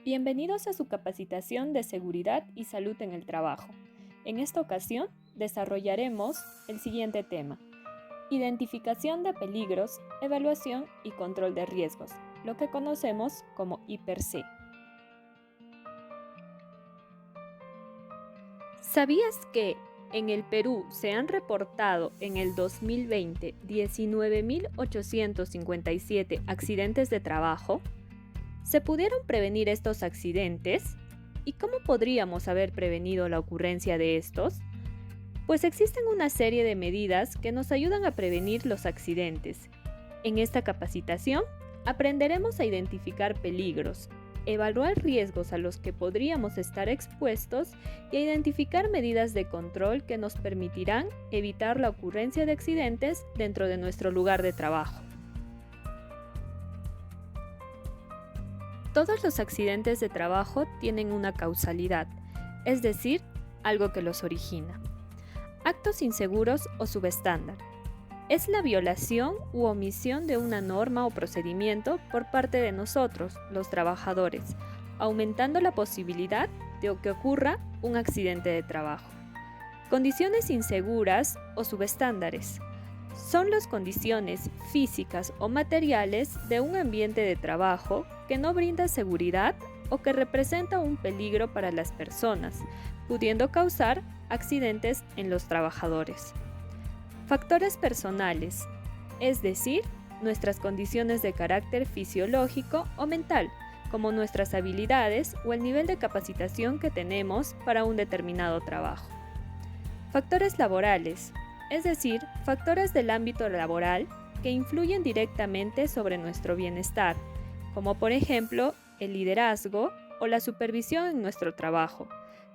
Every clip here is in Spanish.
Bienvenidos a su capacitación de seguridad y salud en el trabajo. En esta ocasión desarrollaremos el siguiente tema: identificación de peligros, evaluación y control de riesgos, lo que conocemos como I+C. ¿Sabías que en el Perú se han reportado en el 2020 19.857 accidentes de trabajo? ¿Se pudieron prevenir estos accidentes? ¿Y cómo podríamos haber prevenido la ocurrencia de estos? Pues existen una serie de medidas que nos ayudan a prevenir los accidentes. En esta capacitación aprenderemos a identificar peligros, evaluar riesgos a los que podríamos estar expuestos y a identificar medidas de control que nos permitirán evitar la ocurrencia de accidentes dentro de nuestro lugar de trabajo. Todos los accidentes de trabajo tienen una causalidad, es decir, algo que los origina. Actos inseguros o subestándar. Es la violación u omisión de una norma o procedimiento por parte de nosotros, los trabajadores, aumentando la posibilidad de que ocurra un accidente de trabajo. Condiciones inseguras o subestándares. Son las condiciones físicas o materiales de un ambiente de trabajo que no brinda seguridad o que representa un peligro para las personas, pudiendo causar accidentes en los trabajadores. Factores personales, es decir, nuestras condiciones de carácter fisiológico o mental, como nuestras habilidades o el nivel de capacitación que tenemos para un determinado trabajo. Factores laborales, es decir, factores del ámbito laboral que influyen directamente sobre nuestro bienestar, como por ejemplo el liderazgo o la supervisión en nuestro trabajo,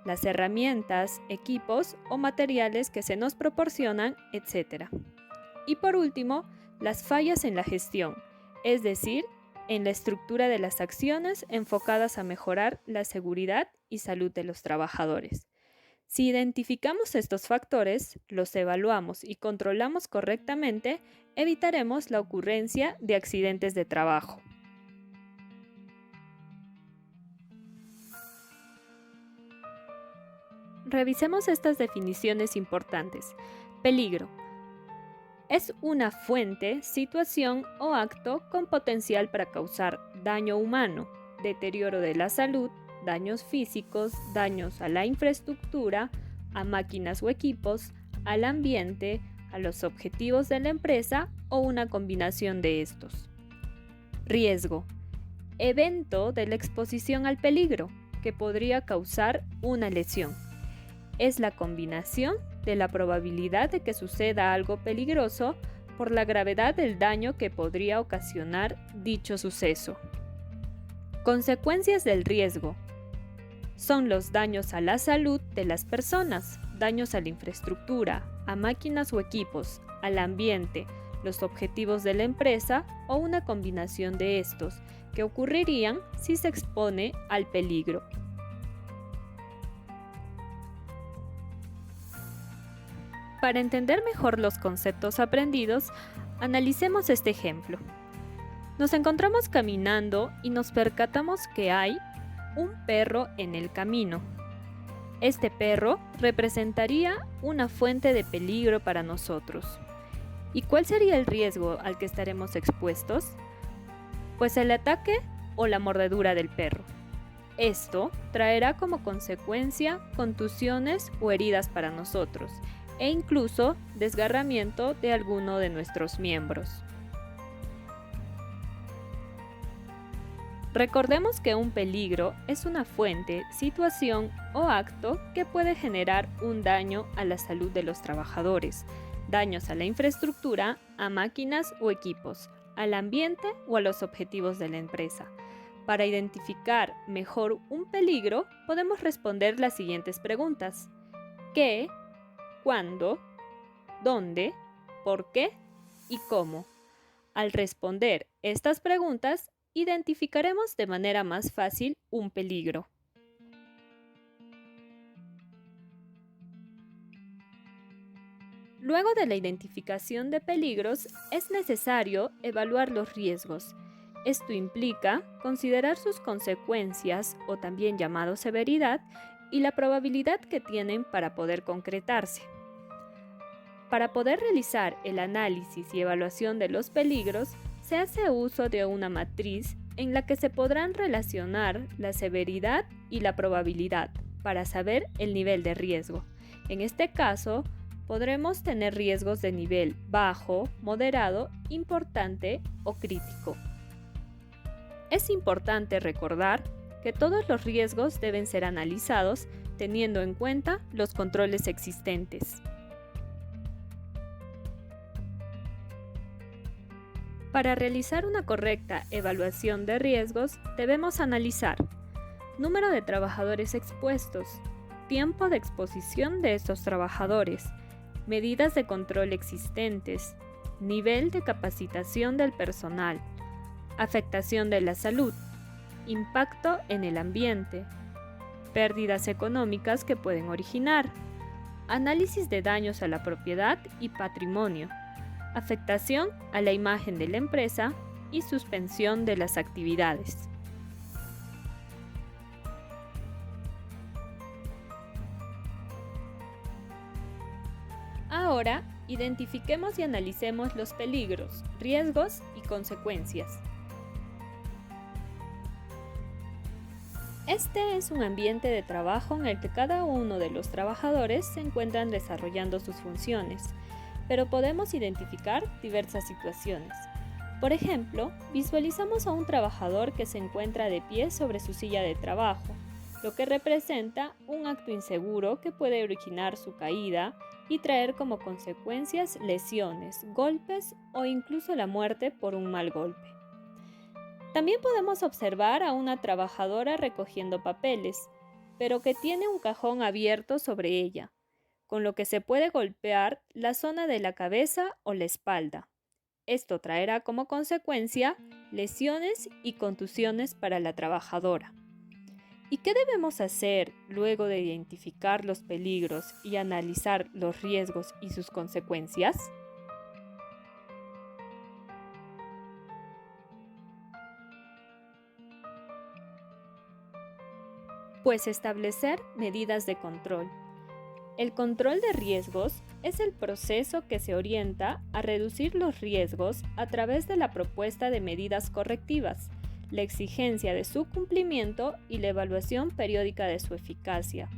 las herramientas, equipos o materiales que se nos proporcionan, etc. Y por último, las fallas en la gestión, es decir, en la estructura de las acciones enfocadas a mejorar la seguridad y salud de los trabajadores. Si identificamos estos factores, los evaluamos y controlamos correctamente, evitaremos la ocurrencia de accidentes de trabajo. Revisemos estas definiciones importantes. Peligro. Es una fuente, situación o acto con potencial para causar daño humano, deterioro de la salud, daños físicos, daños a la infraestructura, a máquinas o equipos, al ambiente, a los objetivos de la empresa o una combinación de estos. Riesgo. Evento de la exposición al peligro, que podría causar una lesión. Es la combinación de la probabilidad de que suceda algo peligroso por la gravedad del daño que podría ocasionar dicho suceso. Consecuencias del riesgo. Son los daños a la salud de las personas, daños a la infraestructura, a máquinas o equipos, al ambiente, los objetivos de la empresa o una combinación de estos, que ocurrirían si se expone al peligro. Para entender mejor los conceptos aprendidos, analicemos este ejemplo. Nos encontramos caminando y nos percatamos que hay un perro en el camino. Este perro representaría una fuente de peligro para nosotros. ¿Y cuál sería el riesgo al que estaremos expuestos? Pues el ataque o la mordedura del perro. Esto traerá como consecuencia contusiones o heridas para nosotros, e incluso desgarramiento de alguno de nuestros miembros. Recordemos que un peligro es una fuente, situación o acto que puede generar un daño a la salud de los trabajadores, daños a la infraestructura, a máquinas o equipos, al ambiente o a los objetivos de la empresa. Para identificar mejor un peligro, podemos responder las siguientes preguntas: ¿qué? ¿Cuándo? ¿Dónde? ¿Por qué? ¿Y cómo? Al responder estas preguntas, identificaremos de manera más fácil un peligro. Luego de la identificación de peligros, es necesario evaluar los riesgos, Esto implica considerar sus consecuencias, o también llamado severidad, y la probabilidad que tienen para poder concretarse. Para poder realizar el análisis y evaluación de los peligros, se hace uso de una matriz en la que se podrán relacionar la severidad y la probabilidad para saber el nivel de riesgo. En este caso, podremos tener riesgos de nivel bajo, moderado, importante o crítico. Es importante recordar que todos los riesgos deben ser analizados teniendo en cuenta los controles existentes. Para realizar una correcta evaluación de riesgos, debemos analizar número de trabajadores expuestos, tiempo de exposición de estos trabajadores, medidas de control existentes, nivel de capacitación del personal, afectación de la salud, impacto en el ambiente, pérdidas económicas que pueden originar, análisis de daños a la propiedad y patrimonio, afectación a la imagen de la empresa y suspensión de las actividades. Ahora, identifiquemos y analicemos los peligros, riesgos y consecuencias. Este es un ambiente de trabajo en el que cada uno de los trabajadores se encuentran desarrollando sus funciones, pero podemos identificar diversas situaciones. Por ejemplo, visualizamos a un trabajador que se encuentra de pie sobre su silla de trabajo, lo que representa un acto inseguro que puede originar su caída y traer como consecuencias lesiones, golpes o incluso la muerte por un mal golpe. También podemos observar a una trabajadora recogiendo papeles, pero que tiene un cajón abierto sobre ella, con lo que se puede golpear la zona de la cabeza o la espalda. Esto traerá como consecuencia lesiones y contusiones para la trabajadora. ¿Y qué debemos hacer luego de identificar los peligros y analizar los riesgos y sus consecuencias? Pues establecer medidas de control. El control de riesgos es el proceso que se orienta a reducir los riesgos a través de la propuesta de medidas correctivas, la exigencia de su cumplimiento y la evaluación periódica de su eficacia.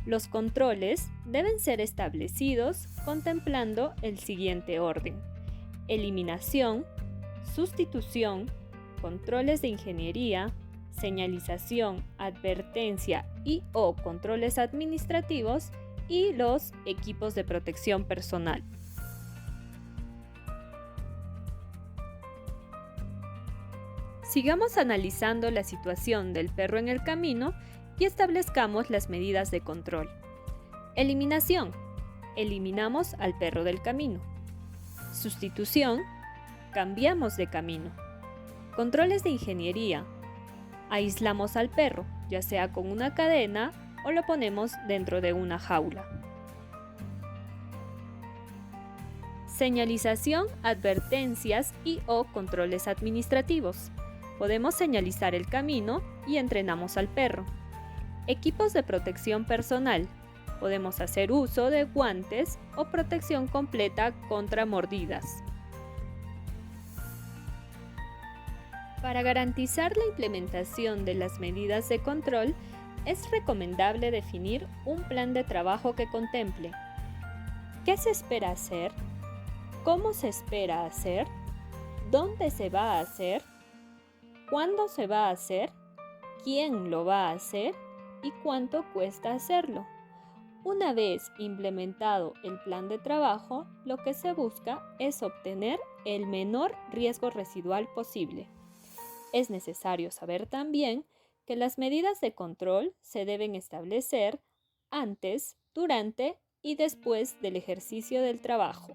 Los controles deben ser establecidos contemplando el siguiente orden: eliminación, sustitución, controles de ingeniería, señalización, advertencia y/o controles administrativos y los equipos de protección personal. Sigamos analizando la situación del perro en el camino y establezcamos las medidas de control. Eliminación. Eliminamos al perro del camino. Sustitución. Cambiamos de camino. Controles de ingeniería. Aislamos al perro, ya sea con una cadena o lo ponemos dentro de una jaula. Señalización, advertencias y/o controles administrativos. Podemos señalizar el camino y entrenamos al perro. Equipos de protección personal. Podemos hacer uso de guantes o protección completa contra mordidas. Para garantizar la implementación de las medidas de control, es recomendable definir un plan de trabajo que contemple qué se espera hacer, cómo se espera hacer, dónde se va a hacer, cuándo se va a hacer, quién lo va a hacer y cuánto cuesta hacerlo. Una vez implementado el plan de trabajo, lo que se busca es obtener el menor riesgo residual posible. Es necesario saber también que las medidas de control se deben establecer antes, durante y después del ejercicio del trabajo.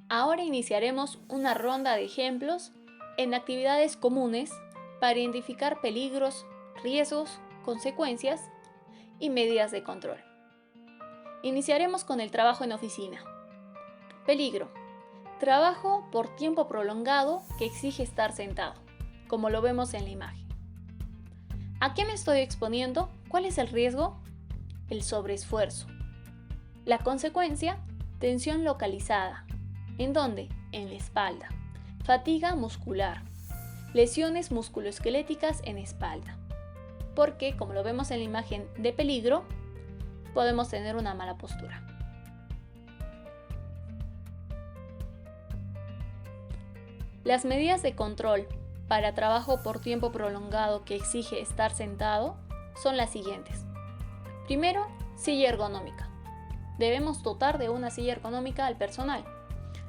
Ahora iniciaremos una ronda de ejemplos en actividades comunes para identificar peligros, riesgos, consecuencias y medidas de control. Iniciaremos con el trabajo en oficina. Peligro. Trabajo por tiempo prolongado que exige estar sentado, como lo vemos en la imagen. ¿A qué me estoy exponiendo? ¿Cuál es el riesgo? El sobreesfuerzo. La consecuencia, tensión localizada. ¿En dónde? En la espalda. Fatiga muscular. Lesiones musculoesqueléticas en espalda. Porque, como lo vemos en la imagen de peligro, podemos tener una mala postura. Las medidas de control para trabajo por tiempo prolongado que exige estar sentado son las siguientes. Primero, silla ergonómica. Debemos dotar de una silla ergonómica al personal,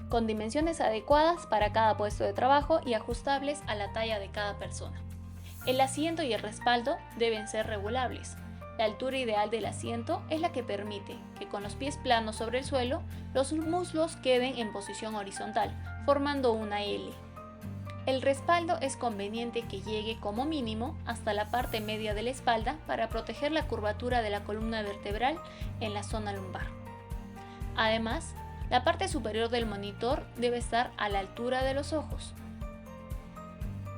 con dimensiones adecuadas para cada puesto de trabajo y ajustables a la talla de cada persona. El asiento y el respaldo deben ser regulables. La altura ideal del asiento es la que permite que con los pies planos sobre el suelo, los muslos queden en posición horizontal, formando una L. El respaldo es conveniente que llegue como mínimo hasta la parte media de la espalda para proteger la curvatura de la columna vertebral en la zona lumbar. Además, la parte superior del monitor debe estar a la altura de los ojos.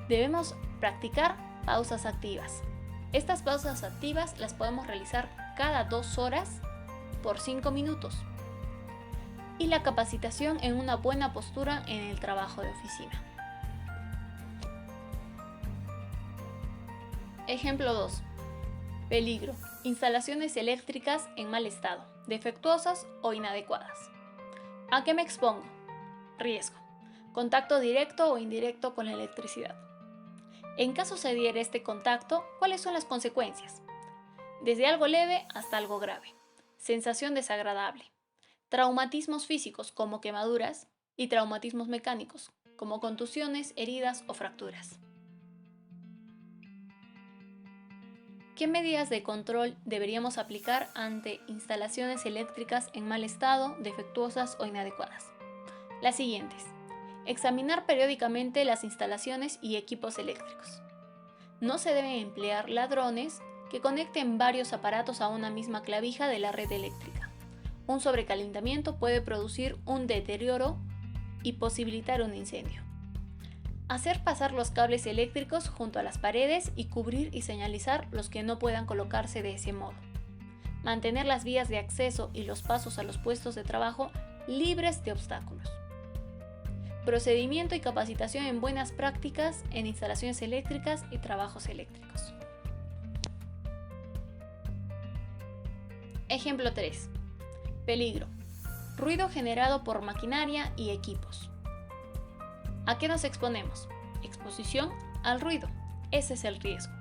Debemos practicar pausas activas. Estas pausas activas las podemos realizar cada 2 horas por 5 minutos. Y la capacitación en una buena postura en el trabajo de oficina. Ejemplo 2. Peligro. Instalaciones eléctricas en mal estado, defectuosas o inadecuadas. ¿A qué me expongo? Riesgo. Contacto directo o indirecto con la electricidad. En caso se diera este contacto, ¿cuáles son las consecuencias? Desde algo leve hasta algo grave. Sensación desagradable. Traumatismos físicos como quemaduras y traumatismos mecánicos como contusiones, heridas o fracturas. ¿Qué medidas de control deberíamos aplicar ante instalaciones eléctricas en mal estado, defectuosas o inadecuadas? Las siguientes. Examinar periódicamente las instalaciones y equipos eléctricos. No se deben emplear ladrones que conecten varios aparatos a una misma clavija de la red eléctrica. Un sobrecalentamiento puede producir un deterioro y posibilitar un incendio. Hacer pasar los cables eléctricos junto a las paredes y cubrir y señalizar los que no puedan colocarse de ese modo. Mantener las vías de acceso y los pasos a los puestos de trabajo libres de obstáculos. Procedimiento y capacitación en buenas prácticas en instalaciones eléctricas y trabajos eléctricos. Ejemplo 3. Peligro. Ruido generado por maquinaria y equipos. ¿A qué nos exponemos? Exposición al ruido. Ese es el riesgo.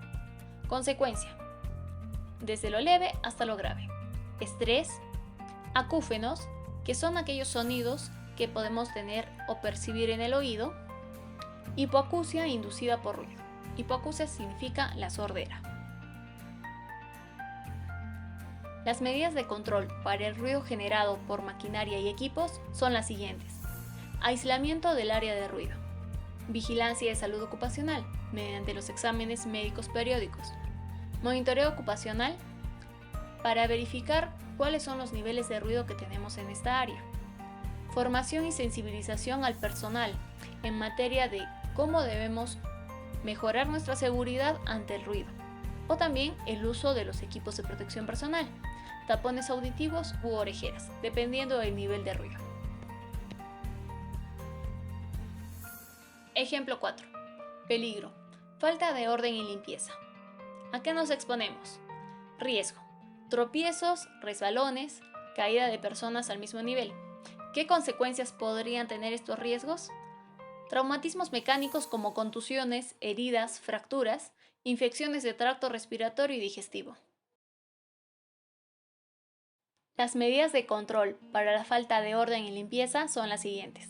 Consecuencia. Desde lo leve hasta lo grave. Estrés. Acúfenos, que son aquellos sonidos que podemos tener o percibir en el oído. Hipoacusia inducida por ruido. Hipoacusia significa la sordera. Las medidas de control para el ruido generado por maquinaria y equipos son las siguientes. Aislamiento del área de ruido. Vigilancia de salud ocupacional mediante los exámenes médicos periódicos. Monitoreo ocupacional para verificar cuáles son los niveles de ruido que tenemos en esta área. Formación y sensibilización al personal en materia de cómo debemos mejorar nuestra seguridad ante el ruido. O también el uso de los equipos de protección personal, tapones auditivos u orejeras, dependiendo del nivel de ruido. Ejemplo 4. Peligro. Falta de orden y limpieza. ¿A qué nos exponemos? Riesgo. Tropiezos, resbalones, caída de personas al mismo nivel. ¿Qué consecuencias podrían tener estos riesgos? Traumatismos mecánicos como contusiones, heridas, fracturas, infecciones de tracto respiratorio y digestivo. Las medidas de control para la falta de orden y limpieza son las siguientes.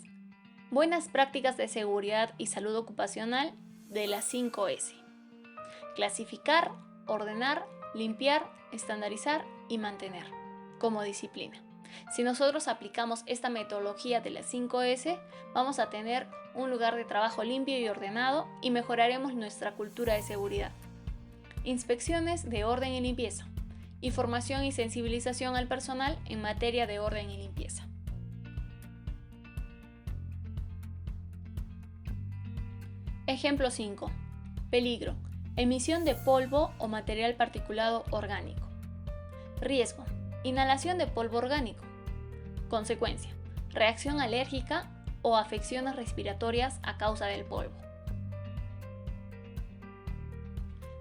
Buenas prácticas de seguridad y salud ocupacional de las 5S. Clasificar, ordenar, limpiar, estandarizar y mantener, como disciplina. Si nosotros aplicamos esta metodología de las 5S, vamos a tener un lugar de trabajo limpio y ordenado y mejoraremos nuestra cultura de seguridad. Inspecciones de orden y limpieza. Información y sensibilización al personal en materia de orden y limpieza. Ejemplo 5. Peligro. Emisión de polvo o material particulado orgánico. Riesgo. Inhalación de polvo orgánico. Consecuencia. Reacción alérgica o afecciones respiratorias a causa del polvo.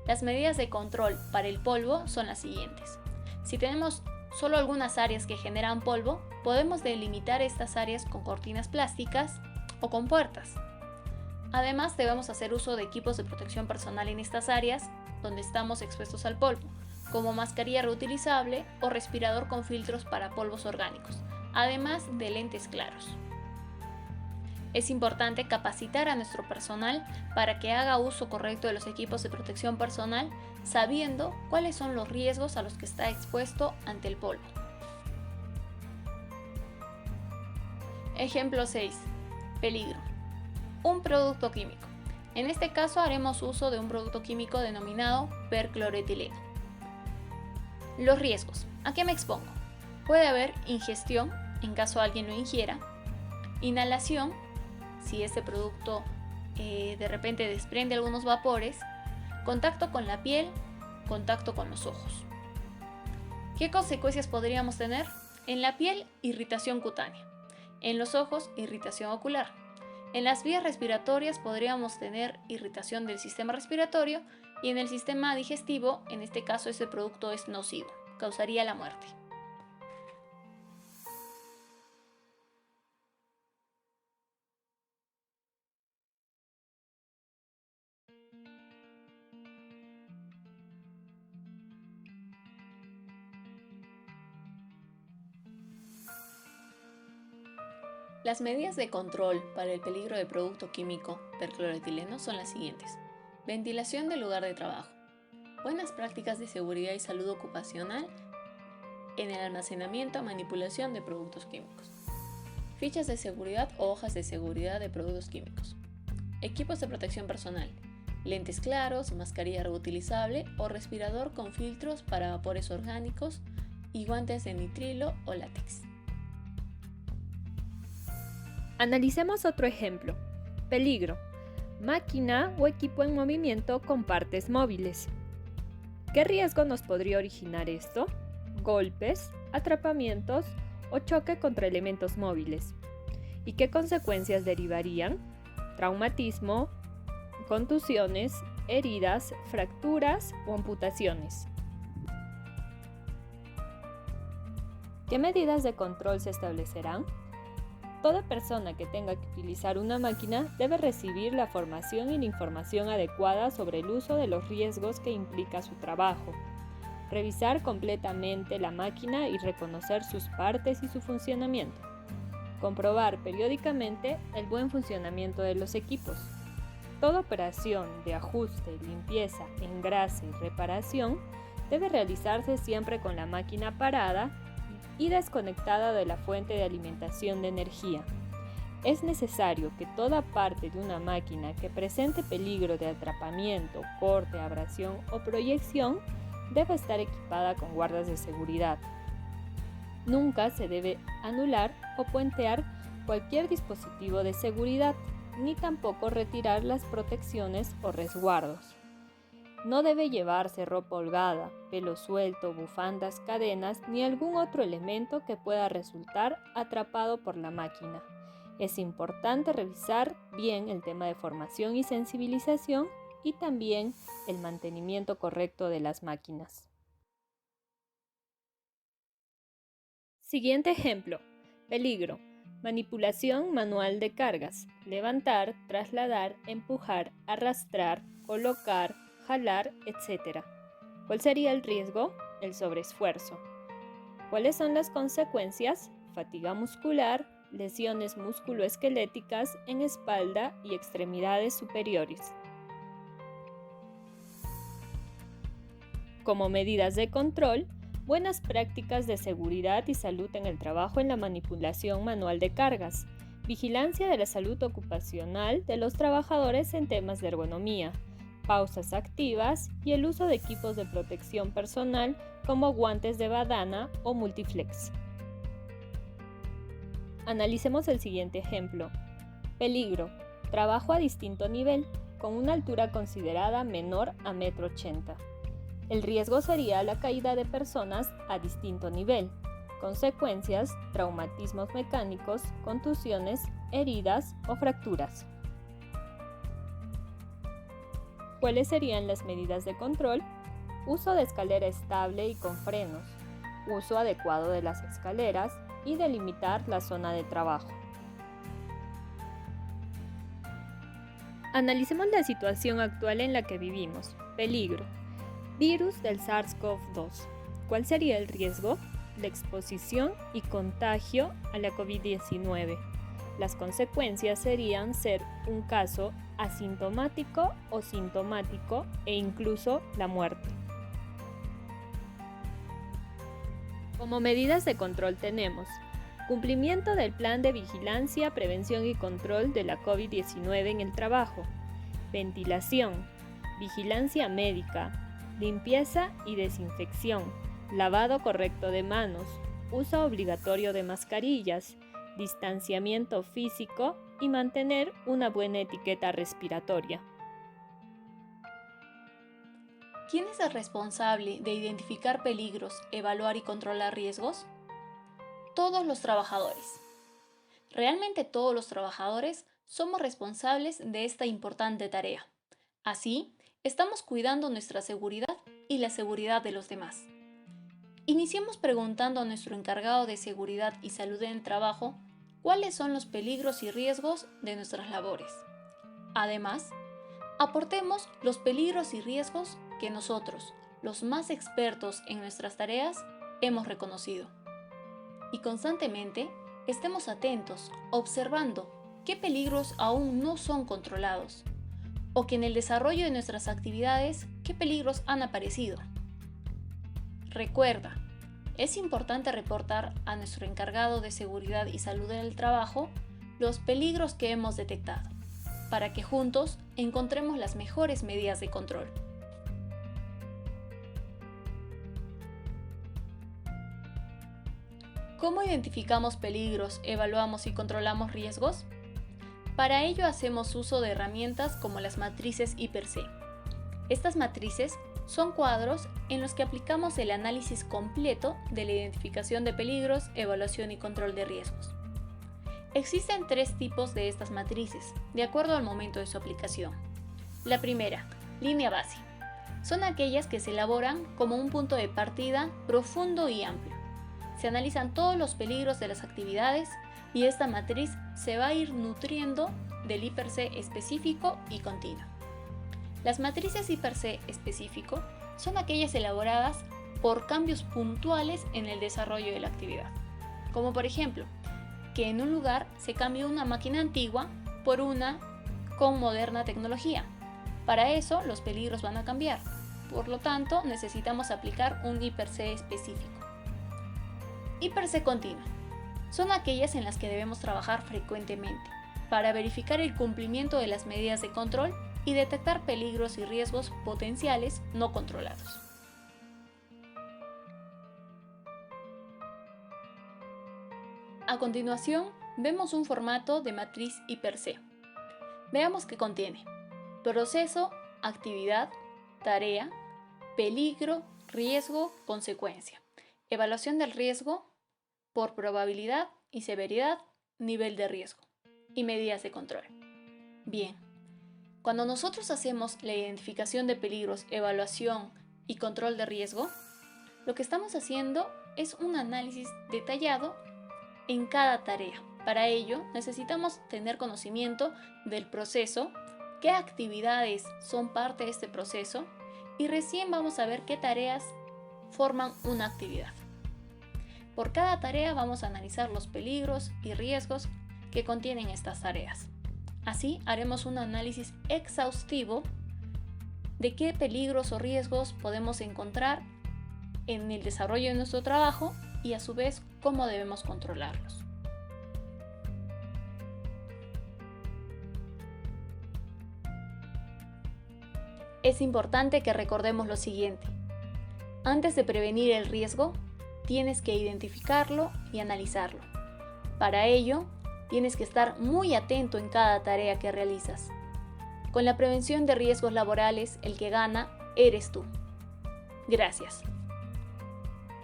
Las medidas de control para el polvo son las siguientes. Si tenemos solo algunas áreas que generan polvo, podemos delimitar estas áreas con cortinas plásticas o con puertas. Además, debemos hacer uso de equipos de protección personal en estas áreas donde estamos expuestos al polvo, como mascarilla reutilizable o respirador con filtros para polvos orgánicos, además de lentes claros. Es importante capacitar a nuestro personal para que haga uso correcto de los equipos de protección personal, sabiendo cuáles son los riesgos a los que está expuesto ante el polvo. Ejemplo 6. Peligro. Un producto químico. En este caso haremos uso de un producto químico denominado percloretileno. Los riesgos. ¿A qué me expongo? Puede haber ingestión, en caso alguien lo ingiera, inhalación, si este producto de repente desprende algunos vapores, contacto con la piel, contacto con los ojos. ¿Qué consecuencias podríamos tener? En la piel, irritación cutánea. En los ojos, irritación ocular. En las vías respiratorias podríamos tener irritación del sistema respiratorio y en el sistema digestivo, en este caso este producto es nocivo, causaría la muerte. Las medidas de control para el peligro de producto químico percloretileno son las siguientes. Ventilación del lugar de trabajo. Buenas prácticas de seguridad y salud ocupacional en el almacenamiento o manipulación de productos químicos. Fichas de seguridad o hojas de seguridad de productos químicos. Equipos de protección personal. Lentes claros, mascarilla reutilizable o respirador con filtros para vapores orgánicos y guantes de nitrilo o látex. Analicemos otro ejemplo. Peligro. Máquina o equipo en movimiento con partes móviles. ¿Qué riesgo nos podría originar esto? Golpes, atrapamientos o choque contra elementos móviles. ¿Y qué consecuencias derivarían? Traumatismo, contusiones, heridas, fracturas o amputaciones. ¿Qué medidas de control se establecerán? Toda persona que tenga que utilizar una máquina debe recibir la formación y la información adecuada sobre el uso de los riesgos que implica su trabajo. Revisar completamente la máquina y reconocer sus partes y su funcionamiento. Comprobar periódicamente el buen funcionamiento de los equipos. Toda operación de ajuste, limpieza, engrase y reparación debe realizarse siempre con la máquina parada y desconectada de la fuente de alimentación de energía. Es necesario que toda parte de una máquina que presente peligro de atrapamiento, corte, abrasión o proyección debe estar equipada con guardas de seguridad. Nunca se debe anular o puentear cualquier dispositivo de seguridad, ni tampoco retirar las protecciones o resguardos. No debe llevarse ropa holgada, pelo suelto, bufandas, cadenas ni algún otro elemento que pueda resultar atrapado por la máquina. Es importante revisar bien el tema de formación y sensibilización y también el mantenimiento correcto de las máquinas. Siguiente ejemplo. Peligro. Manipulación manual de cargas. Levantar, trasladar, empujar, arrastrar, colocar, jalar, etc. ¿Cuál sería el riesgo? El sobreesfuerzo. ¿Cuáles son las consecuencias? Fatiga muscular, lesiones musculoesqueléticas en espalda y extremidades superiores. Como medidas de control, buenas prácticas de seguridad y salud en el trabajo en la manipulación manual de cargas, vigilancia de la salud ocupacional de los trabajadores en temas de ergonomía, pausas activas y el uso de equipos de protección personal como guantes de badana o multiflex. Analicemos el siguiente ejemplo. Peligro. Trabajo a distinto nivel. con una altura considerada menor a 1,80 m. El riesgo sería la caída de personas a distinto nivel. Consecuencias: traumatismos mecánicos, contusiones, heridas o fracturas. ¿Cuáles serían las medidas de control? Uso de escalera estable y con frenos, uso adecuado de las escaleras y delimitar la zona de trabajo. Analicemos la situación actual en la que vivimos. Peligro. Virus del SARS-CoV-2. ¿Cuál sería el riesgo? La exposición y contagio a la COVID-19. Las consecuencias serían ser un caso asintomático o sintomático e incluso la muerte. Como medidas de control tenemos cumplimiento del plan de vigilancia, prevención y control de la COVID-19 en el trabajo, ventilación, vigilancia médica, limpieza y desinfección, lavado correcto de manos, uso obligatorio de mascarillas, distanciamiento físico y mantener una buena etiqueta respiratoria. ¿Quién es el responsable de identificar peligros, evaluar y controlar riesgos? Todos los trabajadores. Realmente todos los trabajadores somos responsables de esta importante tarea. Así, estamos cuidando nuestra seguridad y la seguridad de los demás. Iniciemos preguntando a nuestro encargado de seguridad y salud en el trabajo cuáles son los peligros y riesgos de nuestras labores. Además, aportemos los peligros y riesgos que nosotros, los más expertos en nuestras tareas, hemos reconocido. Y constantemente estemos atentos, observando qué peligros aún no son controlados, o que en el desarrollo de nuestras actividades, qué peligros han aparecido. Recuerda, es importante reportar a nuestro encargado de seguridad y salud en el trabajo los peligros que hemos detectado, para que juntos encontremos las mejores medidas de control. ¿Cómo identificamos peligros, evaluamos y controlamos riesgos? Para ello hacemos uso de herramientas como las matrices I+C. Estas matrices son cuadros en los que aplicamos el análisis completo de la identificación de peligros, evaluación y control de riesgos. Existen 3 tipos de estas matrices, de acuerdo al momento de su aplicación. La primera, línea base. Son aquellas que se elaboran como un punto de partida profundo y amplio. Se analizan todos los peligros de las actividades y esta matriz se va a ir nutriendo del I+C específico y continuo. Las matrices I+C específico son aquellas elaboradas por cambios puntuales en el desarrollo de la actividad, como por ejemplo, que en un lugar se cambie una máquina antigua por una con moderna tecnología. Para eso los peligros van a cambiar, por lo tanto necesitamos aplicar un I+C específico. I+C continua. Son aquellas en las que debemos trabajar frecuentemente para verificar el cumplimiento de las medidas de control y detectar peligros y riesgos potenciales no controlados. A continuación, vemos un formato de matriz I+C. Veamos qué contiene: proceso, actividad, tarea, peligro, riesgo, consecuencia. Evaluación del riesgo por probabilidad y severidad, nivel de riesgo y medidas de control. Bien, cuando nosotros hacemos la identificación de peligros, evaluación y control de riesgo, lo que estamos haciendo es un análisis detallado en cada tarea. Para ello, necesitamos tener conocimiento del proceso, qué actividades son parte de este proceso y recién vamos a ver qué tareas forman una actividad. Por cada tarea vamos a analizar los peligros y riesgos que contienen estas tareas. Así haremos un análisis exhaustivo de qué peligros o riesgos podemos encontrar en el desarrollo de nuestro trabajo y a su vez cómo debemos controlarlos. Es importante que recordemos lo siguiente. Antes de prevenir el riesgo, tienes que identificarlo y analizarlo. Para ello, tienes que estar muy atento en cada tarea que realizas. Con la prevención de riesgos laborales, el que gana eres tú. Gracias.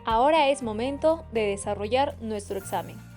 Ahora es momento de desarrollar nuestro examen.